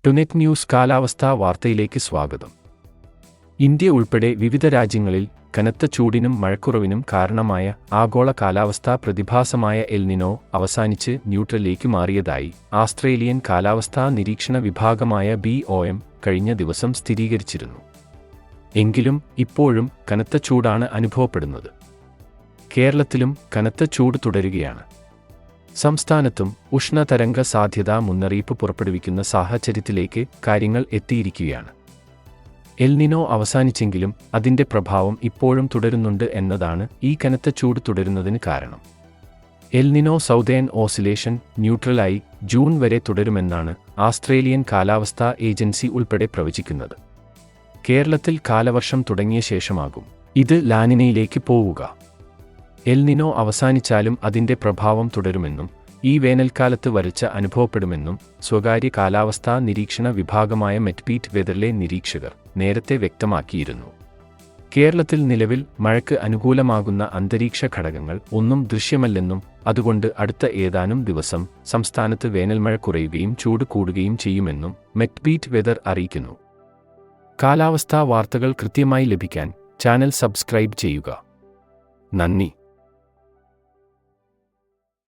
ടുനെറ്റ് news കാലാവസ്ഥാ വാർത്തയിലേക്ക് സ്വാഗതം. ഇന്ത്യ ഉൾപ്പെടെ വിവിധ രാജ്യങ്ങളിൽ കനത്ത ചൂടിനും മഴക്കുറവിനും കാരണമായ ആഗോള കാലാവസ്ഥാ പ്രതിഭാസമായ എൽ നിനോ അവസാനിച്ച് ന്യൂട്രലിലേക്ക് മാറിയതായി ആസ്ട്രേലിയൻ കാലാവസ്ഥാ നിരീക്ഷണ വിഭാഗമായ BOM കഴിഞ്ഞ ദിവസം സ്ഥിരീകരിച്ചിരുന്നു. എങ്കിലും ഇപ്പോഴും കനത്ത ചൂടാണ് അനുഭവപ്പെടുന്നത്. കേരളത്തിലും കനത്ത ചൂട് തുടരുകയാണ്. സംസ്ഥാനത്തും ഉഷ്ണതരംഗ സാധ്യതാ മുന്നറിയിപ്പ് പുറപ്പെടുവിക്കുന്ന സാഹചര്യത്തിലേക്ക് കാര്യങ്ങൾ എത്തിയിരിക്കുകയാണ്. എൽ നിനോ അവസാനിച്ചെങ്കിലും അതിൻ്റെ പ്രഭാവം ഇപ്പോഴും തുടരുന്നുണ്ട് എന്നതാണ് ഈ കനത്ത ചൂട് തുടരുന്നതിന് കാരണം. എൽ നിനോ സൗതേൺ ഓസിലേഷൻ ന്യൂട്രലായി ജൂൺ വരെ തുടരുമെന്നാണ് ആസ്ട്രേലിയൻ കാലാവസ്ഥാ ഏജൻസി ഉൾപ്പെടെ പ്രവചിക്കുന്നത്. കേരളത്തിൽ കാലവർഷം തുടങ്ങിയ ശേഷമാകും ഇത് ലാനിനയിലേക്ക് പോവുക. എൽ നിനോ അവസാനിച്ചാലും അതിൻ്റെ പ്രഭാവം തുടരുമെന്നും ഈ വേനൽക്കാലത്ത് വരൾച്ച അനുഭവപ്പെടുമെന്നും സ്വകാര്യ കാലാവസ്ഥാ നിരീക്ഷണ വിഭാഗമായ മെറ്റ്ബീറ്റ് വെതറിലെ നിരീക്ഷകർ നേരത്തെ വ്യക്തമാക്കിയിരുന്നു. കേരളത്തിൽ നിലവിൽ മഴയ്ക്ക് അനുകൂലമാകുന്ന അന്തരീക്ഷ ഘടകങ്ങൾ ഒന്നും ദൃശ്യമല്ലെന്നും അതുകൊണ്ട് അടുത്ത ഏതാനും ദിവസം സംസ്ഥാനത്ത് വേനൽമഴ കുറയുകയും ചൂട് കൂടുകയും ചെയ്യുമെന്നും മെറ്റ്ബീറ്റ് വെതർ അറിയിക്കുന്നു. കാലാവസ്ഥാ വാർത്തകൾ കൃത്യമായി ലഭിക്കാൻ ചാനൽ സബ്സ്ക്രൈബ് ചെയ്യുക. നന്ദി.